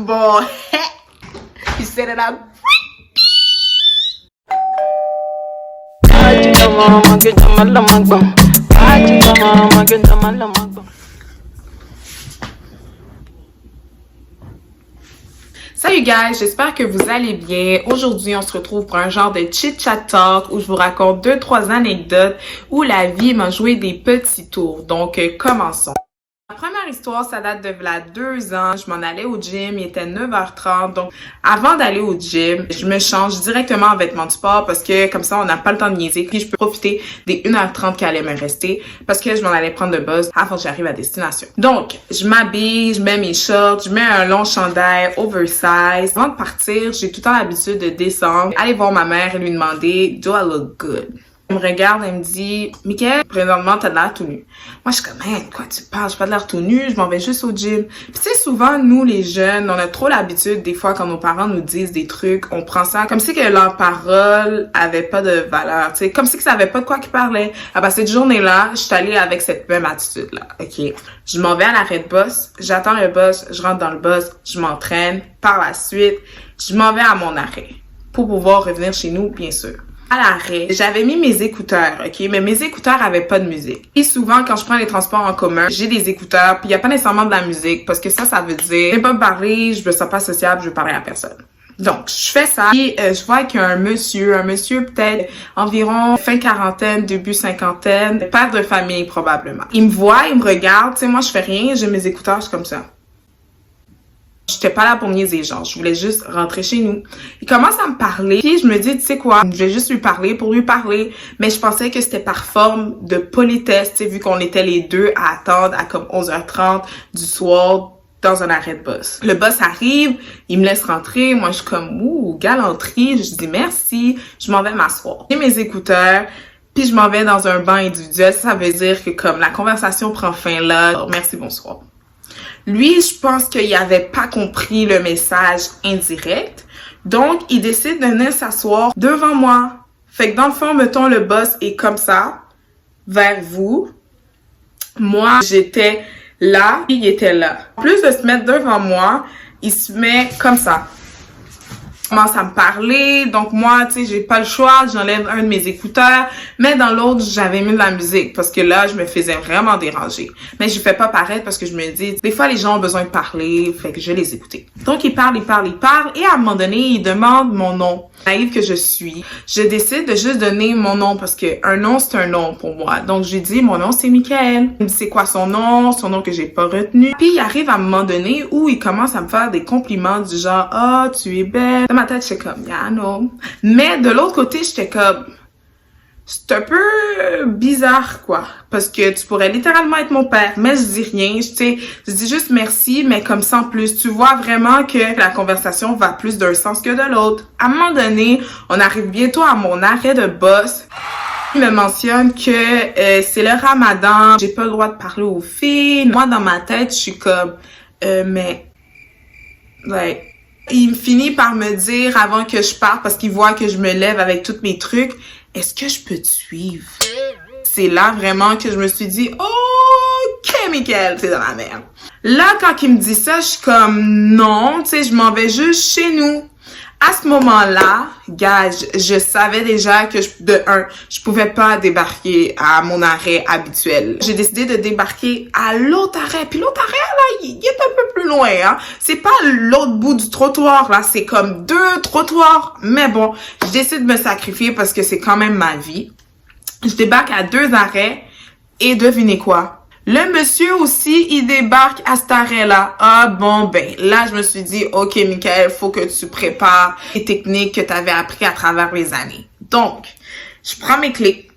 boy. You set it up. Salut guys, j'espère que vous allez bien. Aujourd'hui, on se retrouve pour un genre de chit-chat talk où je vous raconte 2-3 anecdotes où la vie m'a joué des petits tours. Donc, commençons. La première histoire, ça date de là 2 ans. Je m'en allais au gym, il était 9h30. Donc, avant d'aller au gym, je me change directement en vêtements de sport parce que comme ça, on n'a pas le temps de niaiser. Puis, je peux profiter des 1h30 qui allaient me rester parce que je m'en allais prendre le bus avant que j'arrive à destination. Donc, je m'habille, je mets mes shorts, je mets un long chandail oversize. Avant de partir, j'ai tout le temps l'habitude de descendre, aller voir ma mère et lui demander « Do I look good? » Elle me regarde, elle me dit « Mickaël, présentement, t'as de l'air tout nu. » Moi, je suis comme « Hey, quoi tu parles? J'ai pas de l'air tout nu, je m'en vais juste au gym. » Puis tu sais, souvent, nous, les jeunes, on a trop l'habitude, des fois, quand nos parents nous disent des trucs, on prend ça comme si que leur parole avait pas de valeur, tu sais, comme si que ça avait pas de quoi qu'ils parlaient. Ah ben, cette journée-là, je suis allée avec cette même attitude-là, ok? Je m'en vais à l'arrêt de bus, j'attends le bus, je rentre dans le bus, je m'entraîne. Par la suite, je m'en vais à mon arrêt pour pouvoir revenir chez nous, bien sûr. À l'arrêt, j'avais mis mes écouteurs, ok? Mais mes écouteurs avaient pas de musique. Et souvent, quand je prends les transports en commun, j'ai des écouteurs, puis il y a pas nécessairement de la musique, parce que ça veut dire, je vais pas me parler, je me sens pas sociable, je veux parler à personne. Donc, je fais ça, et je vois qu'il y a un monsieur peut-être environ fin quarantaine, début cinquantaine, père de famille probablement. Il me voit, il me regarde, tu sais, moi je fais rien, j'ai mes écouteurs, je suis comme ça. J'étais pas là pour niaiser, genre, je voulais juste rentrer chez nous. Il commence à me parler, puis je me dis, tu sais quoi, je vais juste lui parler pour lui parler, mais je pensais que c'était par forme de politesse, tu sais, vu qu'on était les deux à attendre à comme 11h30 du soir dans un arrêt de bus. Le bus arrive, il me laisse rentrer, moi je suis comme, ouh, galanterie, je dis merci, je m'en vais m'asseoir. J'ai mes écouteurs, puis je m'en vais dans un banc individuel, ça veut dire que comme la conversation prend fin là, merci, bonsoir. Lui, je pense qu'il avait pas compris le message indirect. Donc, il décide de venir s'asseoir devant moi. Fait que dans le fond, mettons, le boss est comme ça, vers vous. Moi, j'étais là, il était là. En plus de se mettre devant moi, il se met comme ça. Il commence à me parler, donc moi, tu sais, j'ai pas le choix, j'enlève un de mes écouteurs, mais dans l'autre, j'avais mis de la musique, parce que là, je me faisais vraiment déranger. Mais je fais pas paraître parce que je me dis, des fois, les gens ont besoin de parler, fait que je vais les écouter. Donc, il parle, et à un moment donné, il demande mon nom. Naïve que je suis, je décide de juste donner mon nom, parce que un nom, c'est un nom pour moi. Donc, j'ai dit, mon nom, c'est Mickaël. Il me dit, c'est quoi son nom que j'ai pas retenu. Puis, il arrive à un moment donné où il commence à me faire des compliments du genre, ah, tu es belle. Dans ma tête, j'étais comme, yeah, no. Mais de l'autre côté, j'étais comme, c'est un peu bizarre, quoi. Parce que tu pourrais littéralement être mon père, mais je dis rien, tu sais. Je dis juste merci, mais comme sans plus. Tu vois vraiment que la conversation va plus d'un sens que de l'autre. À un moment donné, on arrive bientôt à mon arrêt de bus. Il me mentionne que c'est le ramadan, j'ai pas le droit de parler aux filles. Moi, dans ma tête, je suis comme, mais, like, il finit par me dire avant que je parte, parce qu'il voit que je me lève avec tous mes trucs, est-ce que je peux te suivre? C'est là vraiment que je me suis dit, ok, Mickaël, t'es dans la merde. Là, quand il me dit ça, je suis comme, non, tu sais, je m'en vais juste chez nous. À ce moment-là, gars, je savais déjà que je pouvais pas débarquer à mon arrêt habituel. J'ai décidé de débarquer à l'autre arrêt. Puis l'autre arrêt, là, il est un peu plus loin, hein. C'est pas l'autre bout du trottoir, là. C'est comme 2 trottoirs. Mais bon, je décide de me sacrifier parce que c'est quand même ma vie. Je débarque à 2 arrêts. Et devinez quoi? Le monsieur aussi, il débarque à cet arrêt-là. Ah bon, ben là, je me suis dit, ok, Mickaël, faut que tu prépares les techniques que tu avais appris à travers les années. Donc, je prends mes clés,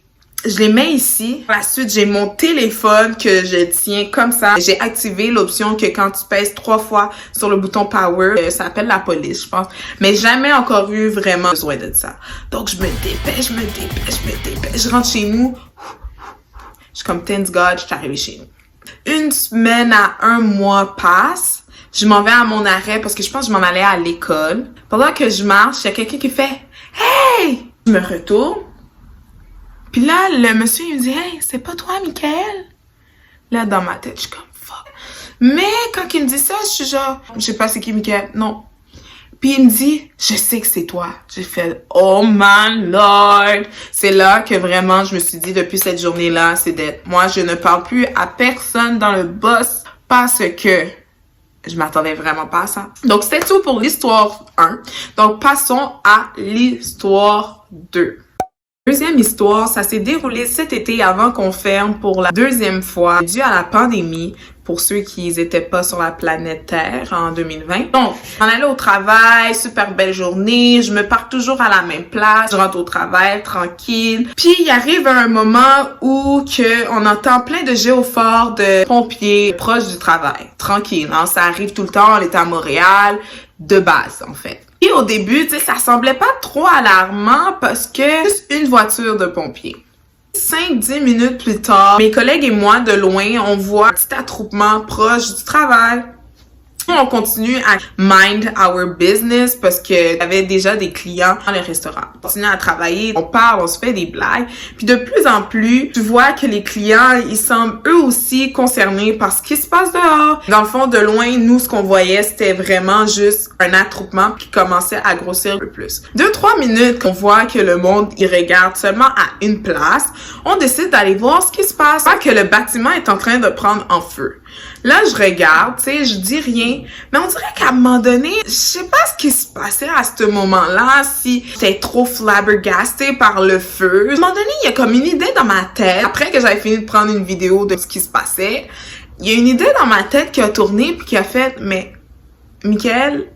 je les mets ici. Par la suite, j'ai mon téléphone que je tiens comme ça. J'ai activé l'option que quand tu pèses 3 fois sur le bouton power, ça appelle la police, je pense. Mais jamais encore eu vraiment besoin de ça. Donc, je me dépêche. Je rentre chez nous. Je suis comme, thank God, je suis arrivée chez nous. 1 semaine à 1 mois passe. Je m'en vais à mon arrêt parce que je pense que je m'en allais à l'école. Pendant que je marche, il y a quelqu'un qui fait « Hey! » Je me retourne. Puis là, le monsieur, il me dit « Hey, c'est pas toi, Mickaël? » Là, dans ma tête, je suis comme « Fuck. » Mais quand il me dit ça, je suis genre, je sais pas c'est qui Michael, non. Puis il me dit, je sais que c'est toi. J'ai fait, oh my lord. C'est là que vraiment je me suis dit depuis cette journée-là, c'est d'être, moi je ne parle plus à personne dans le boss parce que je m'attendais vraiment pas à ça. Donc c'était tout pour l'histoire 1. Donc passons à l'histoire 2. Deuxième histoire, ça s'est déroulé cet été avant qu'on ferme pour la deuxième fois dû à la pandémie pour ceux qui n'étaient pas sur la planète Terre en 2020. Donc, on allait au travail, super belle journée, je me pars toujours à la même place, je rentre au travail tranquille. Puis il arrive un moment où on entend plein de géophores de pompiers proches du travail. Tranquille, hein? Ça arrive tout le temps, on était à Montréal, de base en fait. Et au début, tu sais, ça semblait pas trop alarmant parce que juste une voiture de pompiers. 5-10 minutes plus tard, mes collègues et moi, de loin, on voit un petit attroupement proche du travail. On continue à mind our business parce que y avait déjà des clients dans le restaurant. On continue à travailler, on parle, on se fait des blagues. Puis de plus en plus, tu vois que les clients, ils semblent eux aussi concernés par ce qui se passe dehors. Dans le fond, de loin, nous, ce qu'on voyait, c'était vraiment juste un attroupement qui commençait à grossir un peu plus. 2-3 minutes qu'on voit que le monde, il regarde seulement à une place, on décide d'aller voir ce qui se passe. On voit que le bâtiment est en train de prendre en feu. Là, je regarde, tu sais, je dis rien, mais on dirait qu'à un moment donné, je sais pas ce qui se passait à ce moment-là, si j'étais trop flabbergastée par le feu. À un moment donné, il y a comme une idée dans ma tête, après que j'avais fini de prendre une vidéo de ce qui se passait, il y a une idée dans ma tête qui a tourné puis qui a fait, mais, Michael,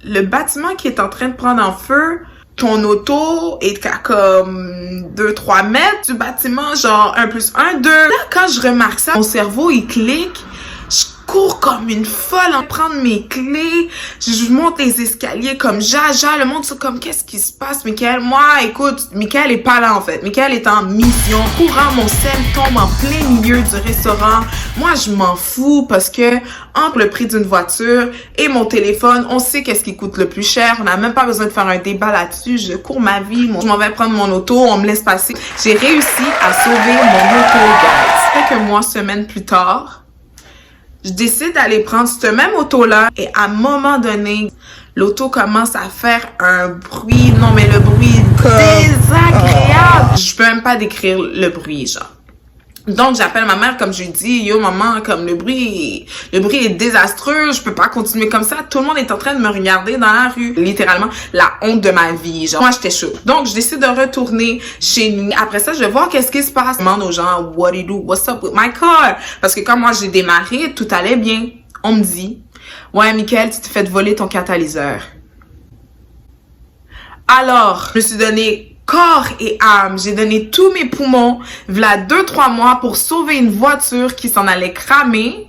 le bâtiment qui est en train de prendre en feu, ton auto est à comme 2-3 mètres du bâtiment, genre 1+1, 2. Là, quand je remarque ça, mon cerveau, il clique. Je cours comme une folle en prendre mes clés. Je monte les escaliers comme jaja. Le monde, c'est comme, qu'est-ce qui se passe, Michael? Moi, écoute, Michael est pas là, en fait. Michael est en mission. Courant, mon sel tombe en plein milieu du restaurant. Moi, je m'en fous parce que, entre le prix d'une voiture et mon téléphone, on sait qu'est-ce qui coûte le plus cher. On n'a même pas besoin de faire un débat là-dessus. Je cours ma vie. Je m'en vais prendre mon auto. On me laisse passer. J'ai réussi à sauver mon auto, guys. Quelques mois, semaines plus tard, je décide d'aller prendre cette même auto-là et à un moment donné, l'auto commence à faire un bruit. Non, mais le bruit désagréable. Je peux même pas décrire le bruit, genre. Donc, j'appelle ma mère, comme je lui dis, yo, maman, comme le bruit est désastreux, je peux pas continuer comme ça. Tout le monde est en train de me regarder dans la rue. Littéralement, la honte de ma vie, genre. Moi, j'étais chaud. Donc, je décide de retourner chez nous. Après ça, je vais voir qu'est-ce qui se passe. Je demande aux gens, what do you do? What's up with my car? Parce que quand moi, j'ai démarré, tout allait bien. On me dit, ouais, Michael, tu t'es fait voler ton catalyseur. Alors, je me suis donné corps et âme. J'ai donné tous mes poumons, v'là 2-3 mois pour sauver une voiture qui s'en allait cramer.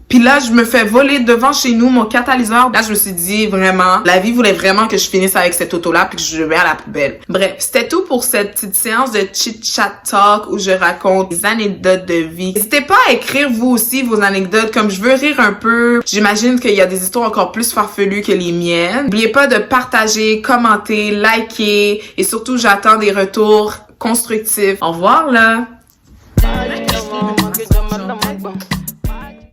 Puis là, je me fais voler devant chez nous mon catalyseur. Là, je me suis dit, vraiment, la vie voulait vraiment que je finisse avec cette auto-là puis que je le mets à la poubelle. Bref, c'était tout pour cette petite séance de chit-chat talk où je raconte des anecdotes de vie. N'hésitez pas à écrire vous aussi vos anecdotes, comme je veux rire un peu. J'imagine qu'il y a des histoires encore plus farfelues que les miennes. N'oubliez pas de partager, commenter, liker et surtout, j'attends des retours constructifs. Au revoir, là!